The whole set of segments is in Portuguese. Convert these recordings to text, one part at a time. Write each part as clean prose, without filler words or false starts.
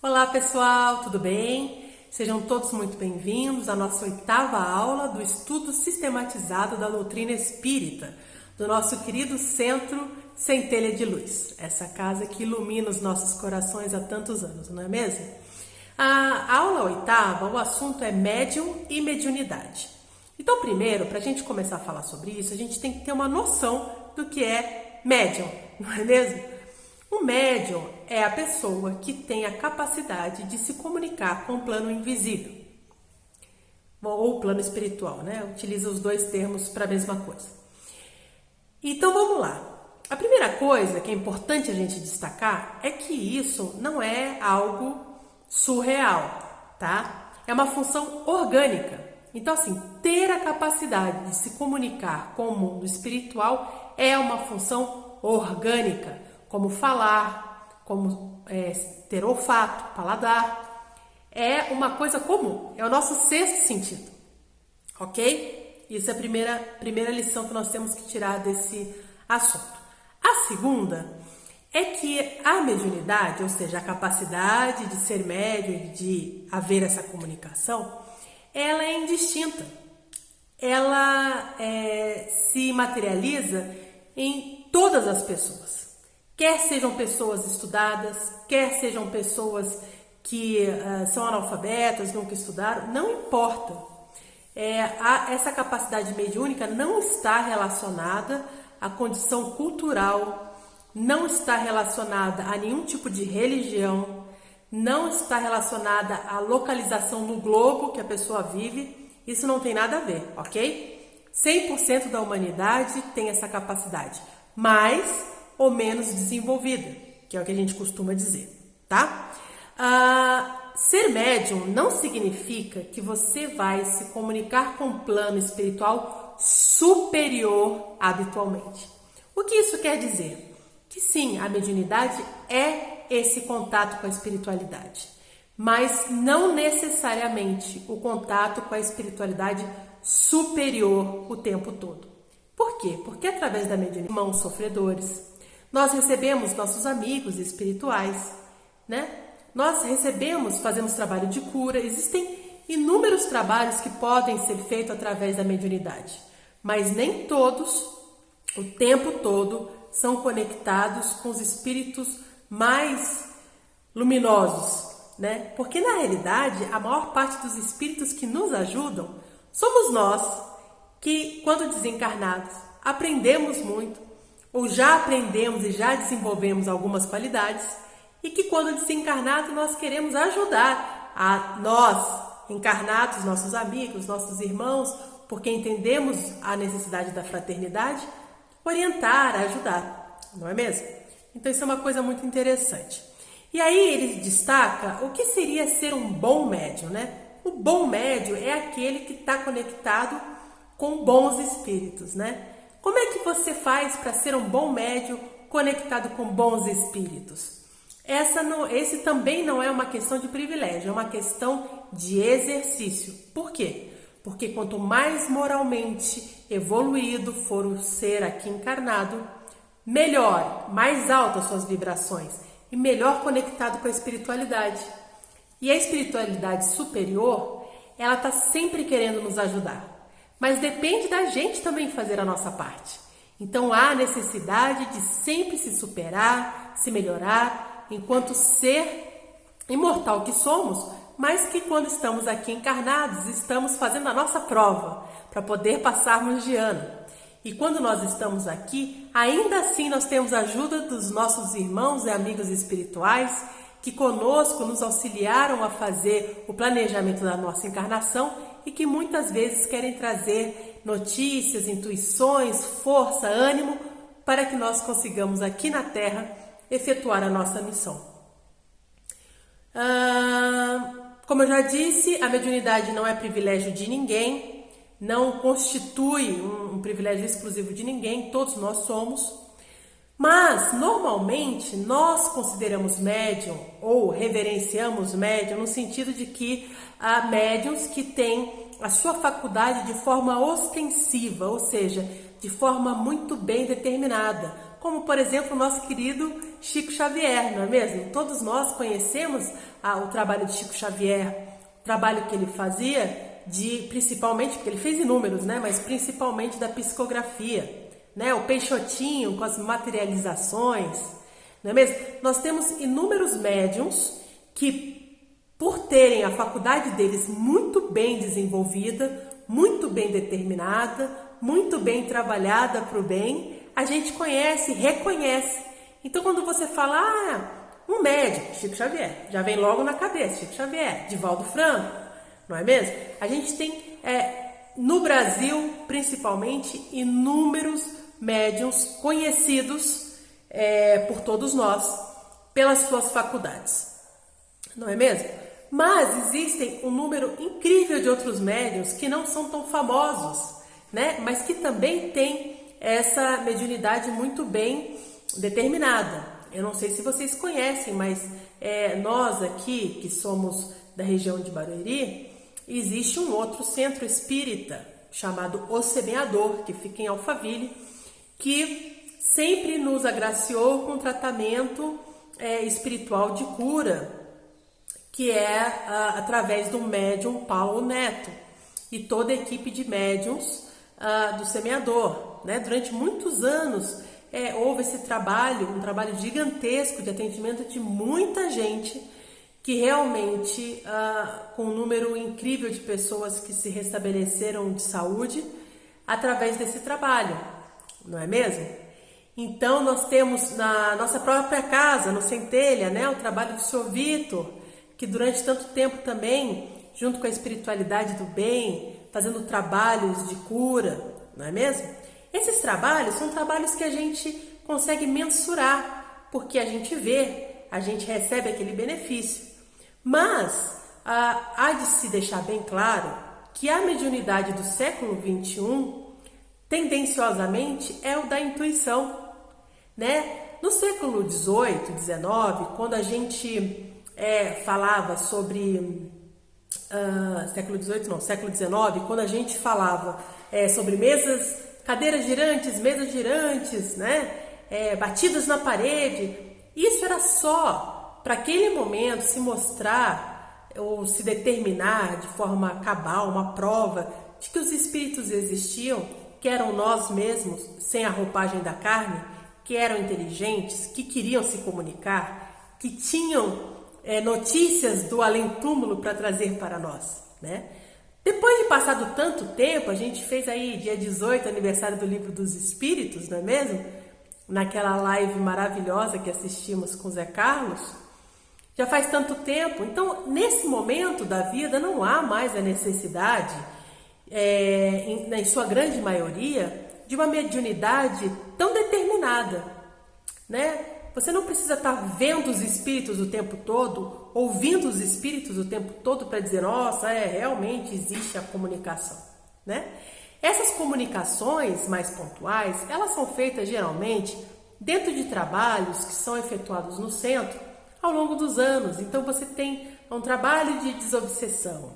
Olá pessoal, tudo bem? Sejam todos muito bem-vindos à nossa 8ª aula do estudo sistematizado da doutrina espírita, do nosso querido Centro Centelha de Luz, essa casa que ilumina os nossos corações há tantos anos, não é mesmo? A aula 8ª, o assunto é médium e mediunidade. Então, primeiro, para a gente começar a falar sobre isso, a gente tem que ter uma noção do que é médium, não é mesmo? O médium é a pessoa que tem a capacidade de se comunicar com o plano invisível, ou o plano espiritual, né? Utiliza os dois termos para a mesma coisa. Então vamos lá. A primeira coisa que é importante a gente destacar é que isso não é algo surreal, tá? É uma função orgânica. Então, assim, ter a capacidade de se comunicar com o mundo espiritual é uma função orgânica, como falar, como ter olfato, paladar. É uma coisa comum, é o nosso sexto sentido, ok? Isso é a primeira lição que nós temos que tirar desse assunto. A segunda é que a mediunidade, ou seja, a capacidade de ser médium e de haver essa comunicação, ela é indistinta. Ela se materializa em todas as pessoas. Quer sejam pessoas estudadas, quer sejam pessoas que são analfabetas, nunca estudaram, não importa. Essa capacidade mediúnica não está relacionada à condição cultural, não está relacionada a nenhum tipo de religião, não está relacionada à localização no globo que a pessoa vive. Isso não tem nada a ver, ok? 100% da humanidade tem essa capacidade, mais ou menos desenvolvida, que é o que a gente costuma dizer, tá? Ser médium não significa que você vai se comunicar com um plano espiritual superior habitualmente. O que isso quer dizer? Que sim, a mediunidade é esse contato com a espiritualidade, mas não necessariamente o contato com a espiritualidade superior o tempo todo. Por quê? Porque através da mediunidade, irmãos sofredores, nós recebemos nossos amigos espirituais, né? Nós fazemos trabalho de cura. Existem inúmeros trabalhos que podem ser feitos através da mediunidade, mas nem todos, o tempo todo, são conectados com os espíritos mais luminosos, né? Porque na realidade, a maior parte dos espíritos que nos ajudam somos nós, que quando desencarnados aprendemos muito, ou já aprendemos e já desenvolvemos algumas qualidades, e que quando desencarnado nós queremos ajudar a nós, encarnados, nossos amigos, nossos irmãos, porque entendemos a necessidade da fraternidade, orientar, ajudar, não é mesmo? Então isso é uma coisa muito interessante. E aí ele destaca o que seria ser um bom médium, né? O bom médium é aquele que está conectado com bons espíritos, né? Como é que você faz para ser um bom médium conectado com bons espíritos? Esse também não é uma questão de privilégio, é uma questão de exercício. Por quê? Porque quanto mais moralmente evoluído for o ser aqui encarnado, melhor, mais altas suas vibrações e melhor conectado com a espiritualidade. E a espiritualidade superior, ela está sempre querendo nos ajudar. Mas depende da gente também fazer a nossa parte. Então há necessidade de sempre se superar, se melhorar, enquanto ser imortal que somos, mas que quando estamos aqui encarnados, estamos fazendo a nossa prova para poder passarmos de ano. E quando nós estamos aqui, ainda assim nós temos a ajuda dos nossos irmãos e amigos espirituais que conosco nos auxiliaram a fazer o planejamento da nossa encarnação e que muitas vezes querem trazer notícias, intuições, força, ânimo para que nós consigamos aqui na Terra efetuar a nossa missão. Como eu já disse, a mediunidade não é privilégio de ninguém, não constitui um privilégio exclusivo de ninguém, todos nós somos. Mas, normalmente, nós consideramos médium ou reverenciamos médium no sentido de que há médiums que têm a sua faculdade de forma ostensiva, ou seja, de forma muito bem determinada, como por exemplo o nosso querido Chico Xavier, não é mesmo? Todos nós conhecemos o trabalho de Chico Xavier, o trabalho que ele fazia, principalmente, porque ele fez inúmeros, né? Mas principalmente da psicografia, né? O Peixotinho com as materializações, não é mesmo? Nós temos inúmeros médiuns que, por terem a faculdade deles muito bem desenvolvida, muito bem determinada, muito bem trabalhada para o bem, a gente conhece, reconhece. Então, quando você fala, um médium, Chico Xavier, já vem logo na cabeça, Chico Xavier, Divaldo Franco, não é mesmo? A gente tem, no Brasil, principalmente, inúmeros médiuns conhecidos por todos nós, pelas suas faculdades, não é mesmo? Mas existem um número incrível de outros médiuns que não são tão famosos, né? Mas que também têm essa mediunidade muito bem determinada. Eu não sei se vocês conhecem, mas nós aqui, que somos da região de Barueri, existe um outro centro espírita chamado O Semeador, que fica em Alphaville, que sempre nos agraciou com tratamento espiritual de cura, que é através do médium Paulo Neto e toda a equipe de médiums do Semeador, né? Durante muitos anos houve esse trabalho, um trabalho gigantesco de atendimento de muita gente, que realmente, com um número incrível de pessoas que se restabeleceram de saúde através desse trabalho, não é mesmo? Então nós temos na nossa própria casa, no Centelha, né, o trabalho do Sr. Vitor, que durante tanto tempo também, junto com a espiritualidade do bem, fazendo trabalhos de cura, não é mesmo? Esses trabalhos são trabalhos que a gente consegue mensurar, porque a gente vê, a gente recebe aquele benefício. Mas há de se deixar bem claro que a mediunidade do século XXI, tendenciosamente, é o da intuição, né? No século XVIII, XIX, quando a gente falava sobre século XIX, quando a gente falava sobre cadeiras girantes, né? Batidas na parede, isso era só para aquele momento se mostrar ou se determinar de forma cabal, uma prova de que os espíritos existiam, que eram nós mesmos, sem a roupagem da carne, que eram inteligentes, que queriam se comunicar, que tinham notícias do além-túmulo para trazer para nós, né? Depois de passado tanto tempo, a gente fez aí dia 18, aniversário do Livro dos Espíritos, não é mesmo? Naquela live maravilhosa que assistimos com o Zé Carlos, já faz tanto tempo. Então, nesse momento da vida, não há mais a necessidade, em sua grande maioria, de uma mediunidade tão determinada, né? Você não precisa estar vendo os espíritos o tempo todo, ouvindo os espíritos o tempo todo para dizer, nossa, realmente existe a comunicação, né? Essas comunicações mais pontuais, elas são feitas geralmente dentro de trabalhos que são efetuados no centro ao longo dos anos. Então você tem um trabalho de desobsessão.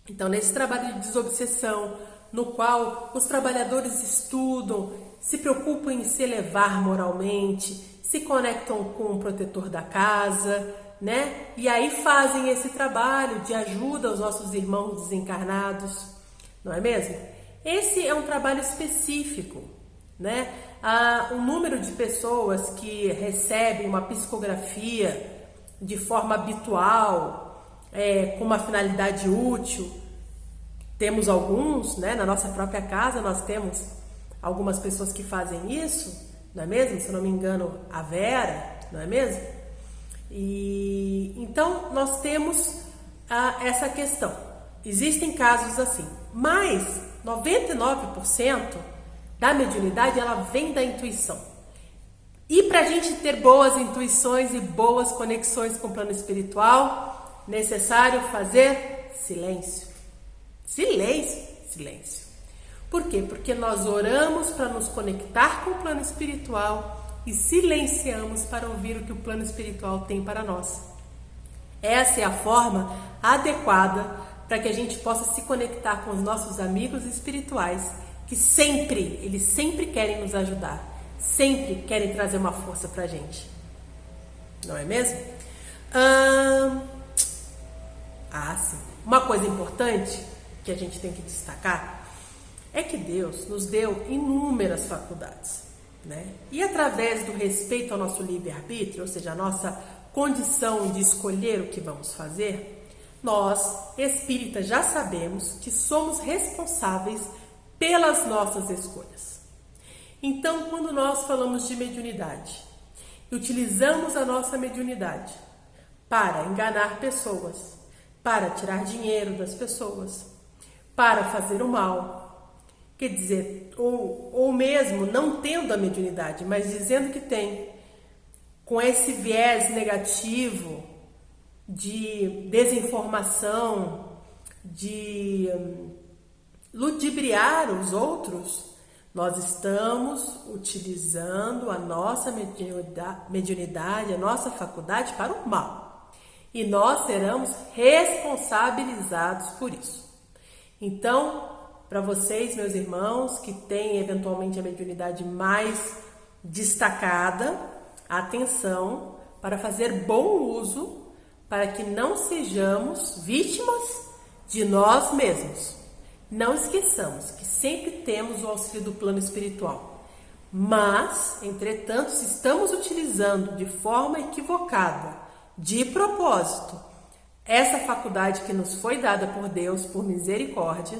Então nesse trabalho de desobsessão, no qual os trabalhadores estudam, se preocupam em se elevar moralmente, se conectam com o protetor da casa, né? E aí fazem esse trabalho de ajuda aos nossos irmãos desencarnados, não é mesmo? Esse é um trabalho específico, né? Há um número de pessoas que recebem uma psicografia de forma habitual, com uma finalidade útil. Temos alguns, né? Na nossa própria casa nós temos algumas pessoas que fazem isso, não é mesmo? Se eu não me engano, a Vera, não é mesmo? E então nós temos essa questão. Existem casos assim, mas 99% da mediunidade ela vem da intuição. E para a gente ter boas intuições e boas conexões com o plano espiritual, necessário fazer silêncio. Silêncio, silêncio. Por quê? Porque nós oramos para nos conectar com o plano espiritual e silenciamos para ouvir o que o plano espiritual tem para nós. Essa é a forma adequada para que a gente possa se conectar com os nossos amigos espirituais, que eles sempre querem nos ajudar, sempre querem trazer uma força pra gente. Não é mesmo? Sim. Uma coisa importante que a gente tem que destacar é que Deus nos deu inúmeras faculdades, né? E através do respeito ao nosso livre-arbítrio, ou seja, a nossa condição de escolher o que vamos fazer, nós, espíritas, já sabemos que somos responsáveis pelas nossas escolhas. Então, quando nós falamos de mediunidade, utilizamos a nossa mediunidade para enganar pessoas, para tirar dinheiro das pessoas, para fazer o mal, quer dizer, ou mesmo não tendo a mediunidade, mas dizendo que tem, com esse viés negativo de desinformação, de ludibriar os outros, nós estamos utilizando a nossa mediunidade, a nossa faculdade para o mal. E nós seremos responsabilizados por isso. Então, para vocês, meus irmãos, que têm eventualmente a mediunidade mais destacada, atenção para fazer bom uso, para que não sejamos vítimas de nós mesmos. Não esqueçamos que sempre temos o auxílio do plano espiritual. Mas, entretanto, se estamos utilizando de forma equivocada, de propósito, essa faculdade que nos foi dada por Deus, por misericórdia,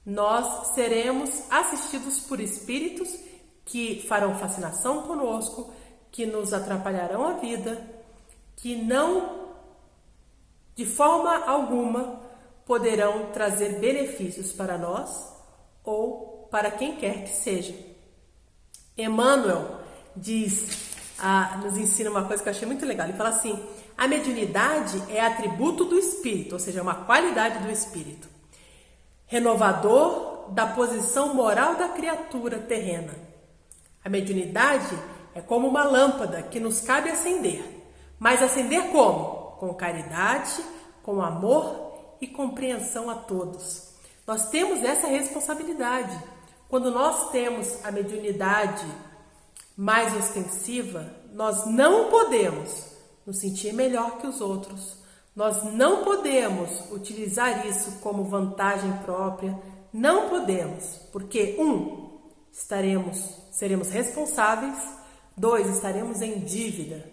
nós seremos assistidos por espíritos que farão fascinação conosco, que nos atrapalharão a vida, que não, de forma alguma, poderão trazer benefícios para nós ou para quem quer que seja. Emmanuel nos ensina uma coisa que eu achei muito legal. Ele fala assim: a mediunidade é atributo do espírito, ou seja, uma qualidade do espírito, renovador da posição moral da criatura terrena. A mediunidade é como uma lâmpada que nos cabe acender. Mas acender como? Com caridade, com amor e compreensão a todos. Nós temos essa responsabilidade. Quando nós temos a mediunidade mais ostensiva, nós não podemos nos sentir melhor que os outros. Nós não podemos utilizar isso como vantagem própria. Não podemos, porque 1, seremos responsáveis. 2, estaremos em dívida.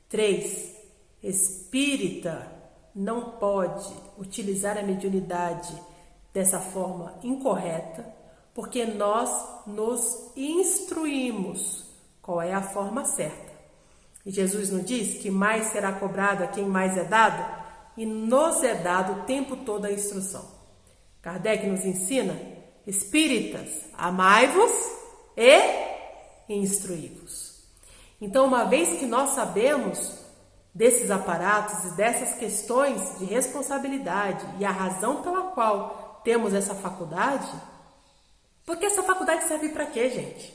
3, espírita não pode utilizar a mediunidade dessa forma incorreta, porque nós nos instruímos qual é a forma certa. E Jesus nos diz que mais será cobrado a quem mais é dado, e nos é dado o tempo todo a instrução. Kardec nos ensina: espíritas, amai-vos e instruí-vos. Então, uma vez que nós sabemos desses aparatos e dessas questões de responsabilidade e a razão pela qual temos essa faculdade, porque essa faculdade serve para quê, gente?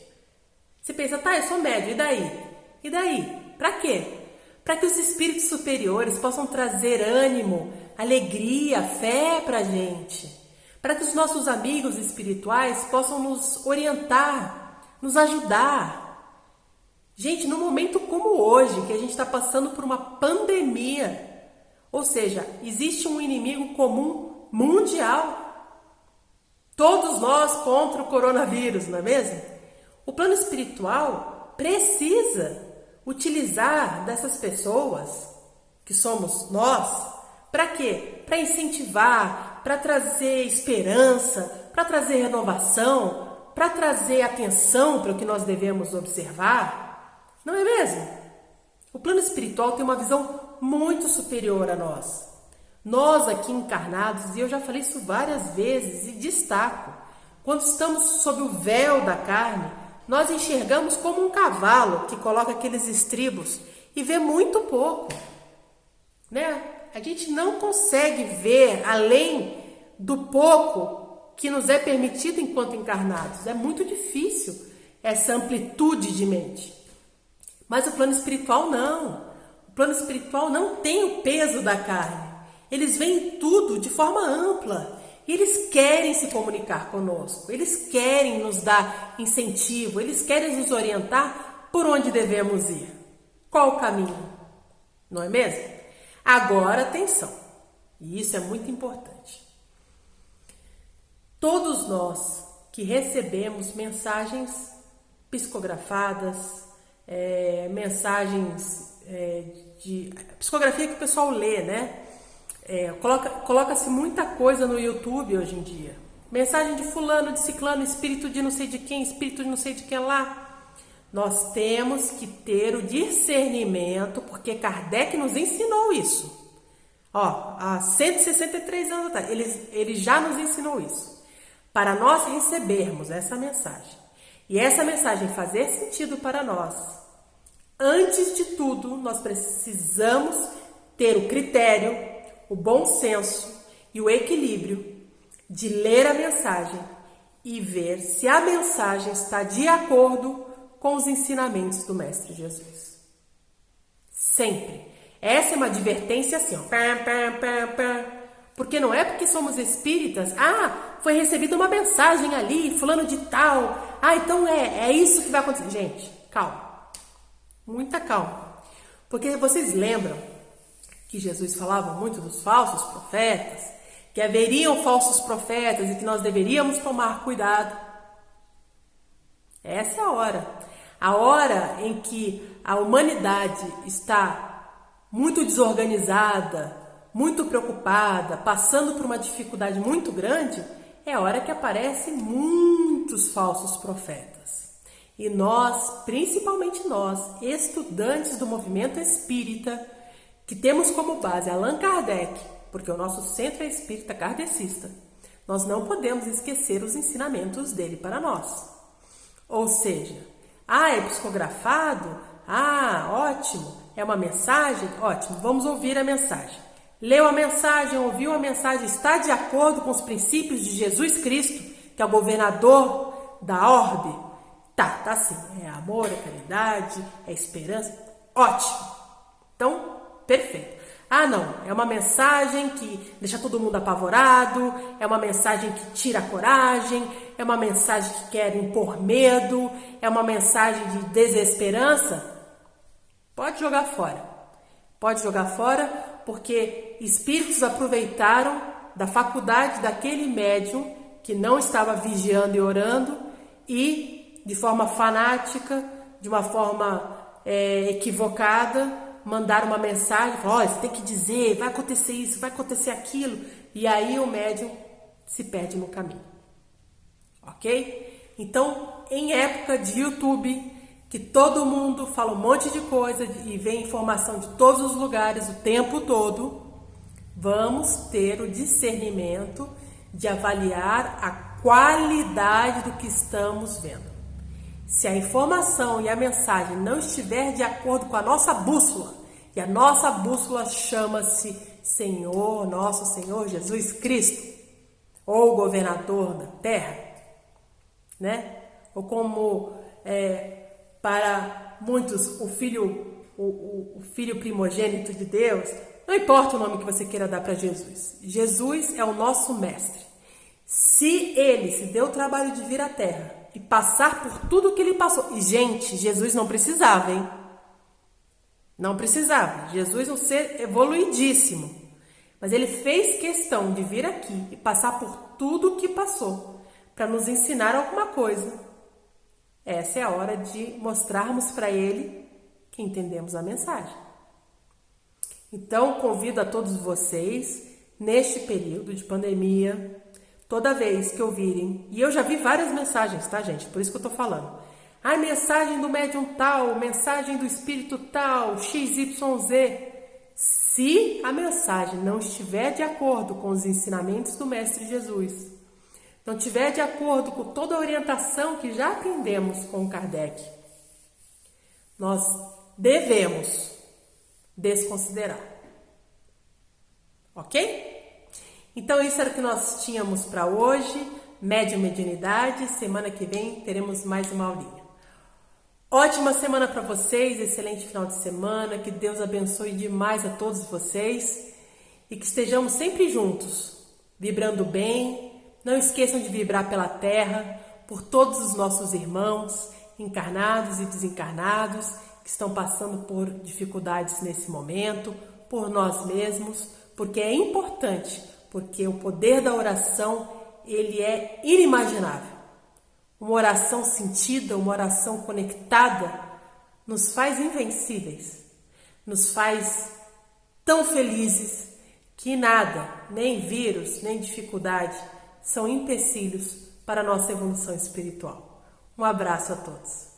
Você pensa, tá, eu sou médium, e daí? E daí? Para quê? Para que os espíritos superiores possam trazer ânimo, alegria, fé para a gente. Para que os nossos amigos espirituais possam nos orientar, nos ajudar. Gente, num momento como hoje, que a gente está passando por uma pandemia, ou seja, existe um inimigo comum mundial. Todos nós contra o coronavírus, não é mesmo? O plano espiritual precisa utilizar dessas pessoas, que somos nós, para quê? Para incentivar, para trazer esperança, para trazer renovação, para trazer atenção para o que nós devemos observar. Não é mesmo? O plano espiritual tem uma visão muito superior a nós. Nós aqui encarnados, e eu já falei isso várias vezes e destaco, quando estamos sob o véu da carne, nós enxergamos como um cavalo que coloca aqueles estribos e vê muito pouco, né? A gente não consegue ver além do pouco que nos é permitido enquanto encarnados. É muito difícil essa amplitude de mente. Mas o plano espiritual não. O plano espiritual não tem o peso da carne. Eles veem tudo de forma ampla E eles querem se comunicar conosco, eles querem nos dar incentivo, eles querem nos orientar por onde devemos ir. Qual o caminho? Não é mesmo? Agora, atenção, e isso é muito importante. Todos nós que recebemos mensagens psicografadas, mensagens de psicografia que o pessoal lê, né? Coloca-se muita coisa no YouTube hoje em dia. Mensagem de fulano, de ciclano, espírito de não sei de quem, espírito de não sei de quem lá. Nós temos que ter o discernimento, porque Kardec nos ensinou isso. Há 163 anos atrás, ele já nos ensinou isso. Para nós recebermos essa mensagem, e essa mensagem fazer sentido para nós, antes de tudo, nós precisamos ter o critério, o bom senso e o equilíbrio de ler a mensagem e ver se a mensagem está de acordo com os ensinamentos do Mestre Jesus. Sempre. Essa é uma advertência assim, ó. Porque não é porque somos espíritas, foi recebida uma mensagem ali, fulano de tal, então é isso que vai acontecer. Gente, calma. Muita calma. Porque vocês lembram que Jesus falava muito dos falsos profetas, que haveriam falsos profetas e que nós deveríamos tomar cuidado. Essa é a hora em que a humanidade está muito desorganizada, muito preocupada, passando por uma dificuldade muito grande, é a hora que aparecem muitos falsos profetas. E nós, principalmente nós, estudantes do movimento espírita, que temos como base Allan Kardec, porque o nosso centro é espírita kardecista, nós não podemos esquecer os ensinamentos dele para nós. Ou seja, é psicografado? Ótimo. É uma mensagem? Ótimo, vamos ouvir a mensagem. Leu a mensagem, ouviu a mensagem, está de acordo com os princípios de Jesus Cristo, que é o governador da orbe? Tá sim. É amor, é caridade, é esperança. Ótimo. Então, perfeito. Não, é uma mensagem que deixa todo mundo apavorado, é uma mensagem que tira a coragem, é uma mensagem que quer impor medo, é uma mensagem de desesperança. Pode jogar fora. Pode jogar fora porque espíritos aproveitaram da faculdade daquele médium que não estava vigiando e orando e, de forma fanática, de uma forma equivocada, mandar uma mensagem, falar, você tem que dizer, vai acontecer isso, vai acontecer aquilo, e aí o médium se perde no caminho. Ok? Então, em época de YouTube, que todo mundo fala um monte de coisa e vem informação de todos os lugares o tempo todo, vamos ter o discernimento de avaliar a qualidade do que estamos vendo. Se a informação e a mensagem não estiver de acordo com a nossa bússola, e a nossa bússola chama-se Senhor, nosso Senhor Jesus Cristo, ou governador da terra, né? Ou como para muitos o filho primogênito de Deus, não importa o nome que você queira dar para Jesus. Jesus é o nosso mestre. Se ele se deu o trabalho de vir à terra e passar por tudo que ele passou. E, gente, Jesus não precisava, hein? Não precisava. Jesus é um ser evoluidíssimo. Mas ele fez questão de vir aqui e passar por tudo que passou para nos ensinar alguma coisa. Essa é a hora de mostrarmos para ele que entendemos a mensagem. Então, convido a todos vocês, neste período de pandemia, toda vez que ouvirem, e eu já vi várias mensagens, tá, gente? Por isso que eu tô falando. Mensagem do médium tal, mensagem do espírito tal, XYZ. Se a mensagem não estiver de acordo com os ensinamentos do Mestre Jesus, não estiver de acordo com toda a orientação que já aprendemos com Kardec, nós devemos desconsiderar. Ok? Então, isso era o que nós tínhamos para hoje. Mediunidade. Semana que vem teremos mais uma aulinha. Ótima semana para vocês, excelente final de semana. Que Deus abençoe demais a todos vocês e que estejamos sempre juntos vibrando bem. Não esqueçam de vibrar pela Terra, por todos os nossos irmãos, encarnados e desencarnados, que estão passando por dificuldades nesse momento, por nós mesmos, porque é importante, porque o poder da oração, ele é inimaginável. Uma oração sentida, uma oração conectada, nos faz invencíveis, nos faz tão felizes que nada, nem vírus, nem dificuldade, são empecilhos para a nossa evolução espiritual. Um abraço a todos.